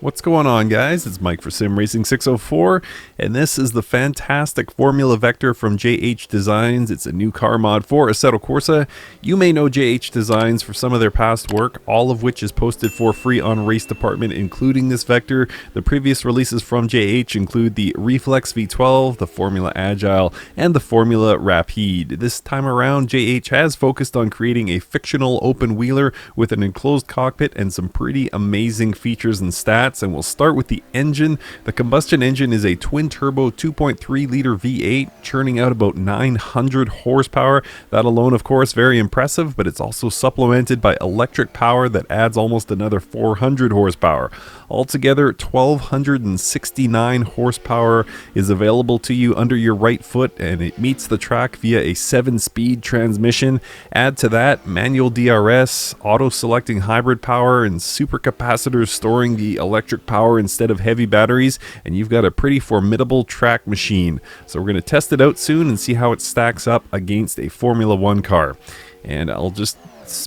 What's going on, guys? It's Mike for Sim Racing 604, and this is the fantastic Formula Vector from JH Designs. It's a new car mod for Assetto Corsa. You may know JH Designs for some of their past work, all of which is posted for free on Race Department, including this Vector. The previous releases from JH include the Reflex V12, the Formula Agile, and the Formula Rapide. This time around, JH has focused on creating a fictional open-wheeler with an enclosed cockpit and some pretty amazing features and stats. And we'll start with the engine. The combustion engine is a twin-turbo 2.3 liter V8 churning out about 900 horsepower. That alone, of course, very impressive, but it's also supplemented by electric power that adds almost another 400 horsepower. Altogether, 1,269 horsepower is available to you under your right foot, and it meets the track via a 7-speed transmission. Add to that manual DRS, auto-selecting hybrid power, and supercapacitors storing the electric power instead of heavy batteries, and you've got a pretty formidable track machine. So we're going to test it out soon and see how it stacks up against a Formula 1 car. And I'll just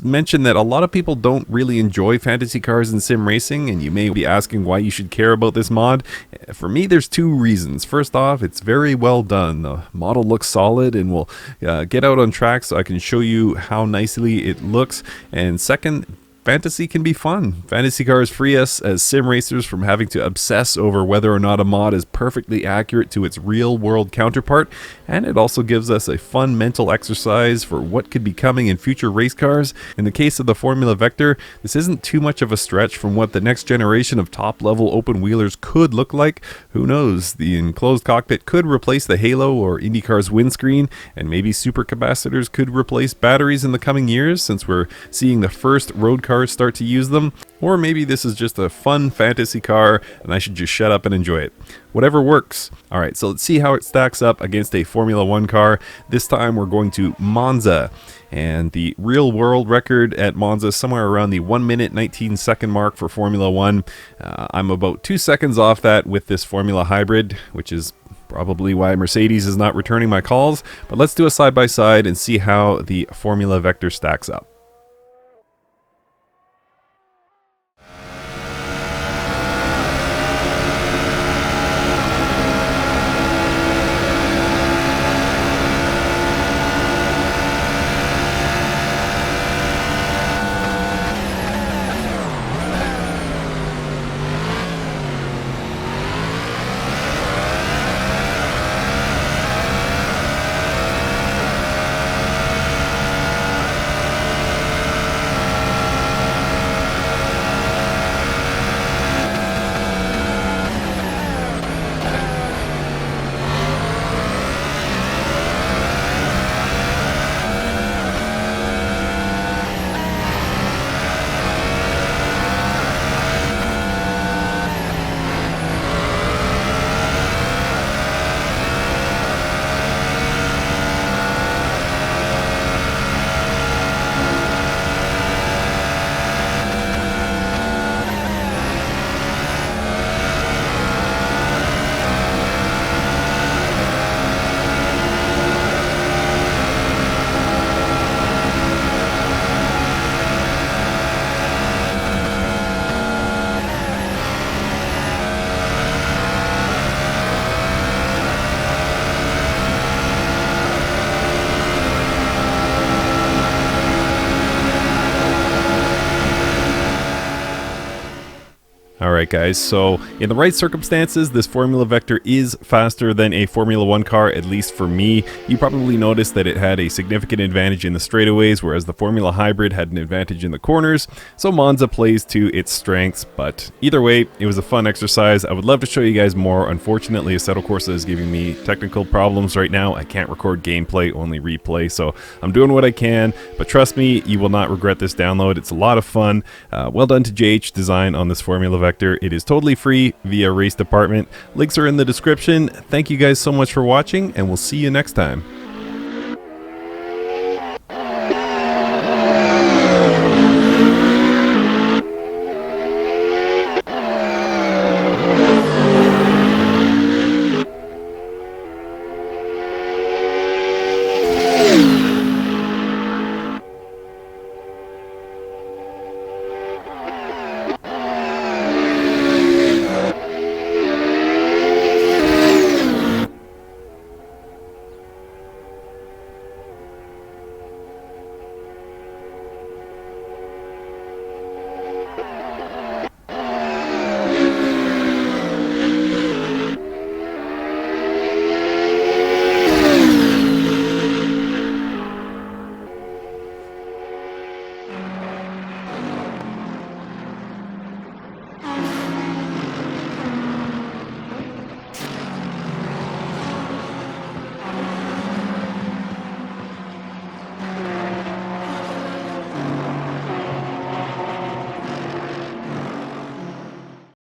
mention that a lot of people don't really enjoy fantasy cars in sim racing, and you may be asking why you should care about this mod. For me, there's two reasons. First off, it's very well done. The model looks solid, and we'll get out on track so I can show you how nicely it looks. And second, fantasy can be fun. Fantasy cars free us as sim racers from having to obsess over whether or not a mod is perfectly accurate to its real world counterpart, and it also gives us a fun mental exercise for what could be coming in future race cars. In the case of the Formula Vector, this isn't too much of a stretch from what the next generation of top level open wheelers could look like. Who knows, the enclosed cockpit could replace the Halo or IndyCar's windscreen, and maybe supercapacitors could replace batteries in the coming years, since we're seeing the first road cars start to use them. Or maybe this is just a fun fantasy car and I should just shut up and enjoy it. Whatever works. Alright, so let's see how it stacks up against a Formula 1 car. This time we're going to Monza, and the real world record at Monza is somewhere around the 1 minute 19 second mark for Formula 1. I'm about 2 seconds off that with this Formula Hybrid, which is probably why Mercedes is not returning my calls. But let's do a side by side and see how the Formula Vector stacks up. Alright guys, so in the right circumstances, this Formula Vector is faster than a Formula 1 car, at least for me. You probably noticed that it had a significant advantage in the straightaways, whereas the Formula Hybrid had an advantage in the corners. So Monza plays to its strengths, but either way, it was a fun exercise. I would love to show you guys more. Unfortunately, Assetto Corsa is giving me technical problems right now. I can't record gameplay, only replay, so I'm doing what I can, but trust me, you will not regret this download. It's a lot of fun. Well done to JH Design on this Formula Vector. It is totally free via Race Department. Links are in the description. Thank you guys so much for watching, and we'll see you next time.